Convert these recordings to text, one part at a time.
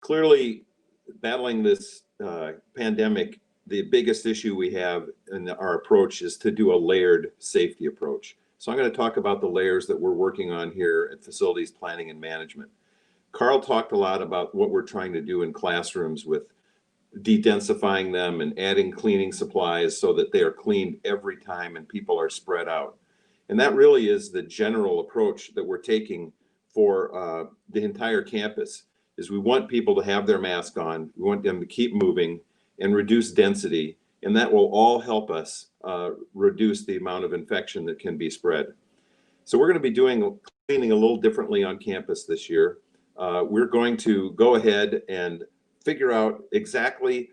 Clearly, battling this pandemic, the biggest issue we have in our approach is to do a layered safety approach. So I'm going to talk about the layers that we're working on here at Facilities Planning and Management. Carl talked a lot about what we're trying to do in classrooms with de-densifying them and adding cleaning supplies so that they are cleaned every time and people are spread out. And that really is the general approach that we're taking for the entire campus. Is we want people to have their mask on, we want them to keep moving and reduce density, and that will all help us reduce the amount of infection that can be spread. So we're going to be doing cleaning a little differently on campus this year. We're going to go ahead and figure out exactly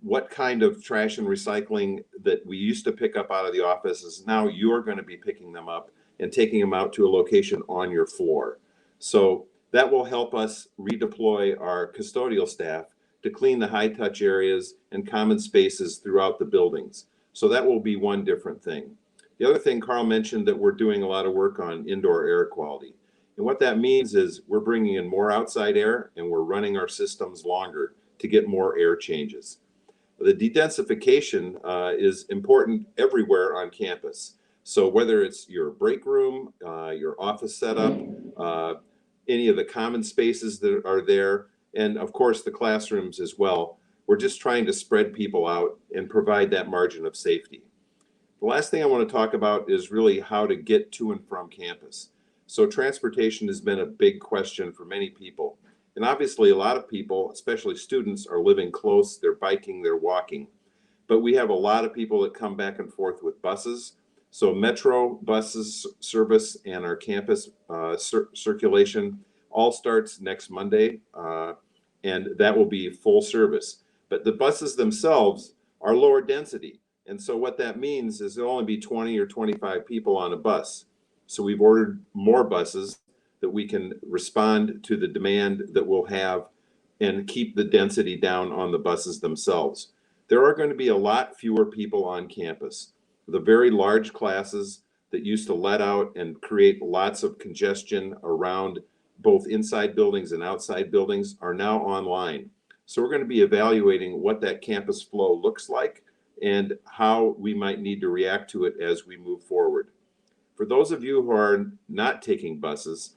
what kind of trash and recycling that we used to pick up out of the offices. Now you're going to be picking them up and taking them out to a location on your floor. So that will help us redeploy our custodial staff to clean the high touch areas and common spaces throughout the buildings. So that will be one different thing. The other thing Carl mentioned that we're doing a lot of work on indoor air quality. And what that means is we're bringing in more outside air and we're running our systems longer to get more air changes. The de-densification is important everywhere on campus. So whether it's your break room, your office setup, any of the common spaces that are there, and of course the classrooms as well, we're just trying to spread people out and provide that margin of safety. The last thing I want to talk about is really how to get to and from campus. So transportation has been a big question for many people. And obviously a lot of people, especially students, are living close, they're biking, they're walking. But we have a lot of people that come back and forth with buses. So Metro buses service and our campus circulation all starts next Monday, and that will be full service. But the buses themselves are lower density. And so what that means is there'll only be 20 or 25 people on a bus. So we've ordered more buses that we can respond to the demand that we'll have and keep the density down on the buses themselves. There are going to be a lot fewer people on campus. The very large classes that used to let out and create lots of congestion around both inside buildings and outside buildings are now online. So we're going to be evaluating what that campus flow looks like and how we might need to react to it as we move forward. For those of you who are not taking buses,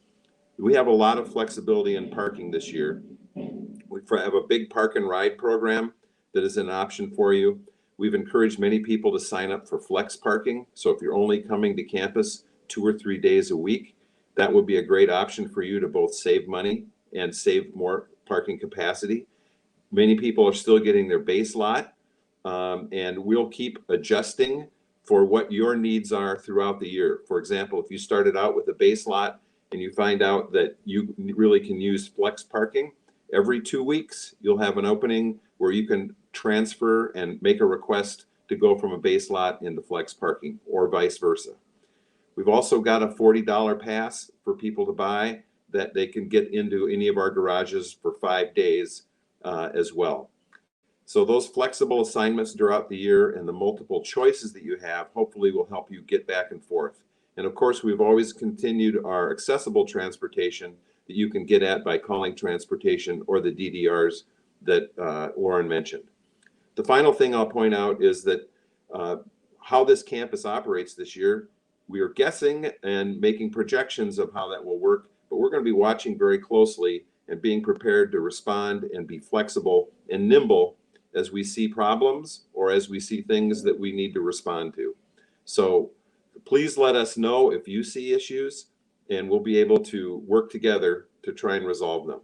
we have a lot of flexibility in parking this year. We have a big park and ride program that is an option for you. We've encouraged many people to sign up for flex parking. So if you're only coming to campus 2 or 3 days a week, that would be a great option for you to both save money and save more parking capacity. Many people are still getting their base lot, and we'll keep adjusting for what your needs are throughout the year. For example, if you started out with a base lot and you find out that you really can use flex parking, every 2 weeks, you'll have an opening where you can transfer and make a request to go from a base lot into flex parking or vice versa. We've also got a $40 pass for people to buy that they can get into any of our garages for 5 days as well. So those flexible assignments throughout the year and the multiple choices that you have hopefully will help you get back and forth. And of course, we've always continued our accessible transportation that you can get at by calling transportation or the DDRs that Lauren mentioned. The final thing I'll point out is that how this campus operates this year, we are guessing and making projections of how that will work, but we're going to be watching very closely and being prepared to respond and be flexible and nimble as we see problems or as we see things that we need to respond to. So please let us know if you see issues, and we'll be able to work together to try and resolve them.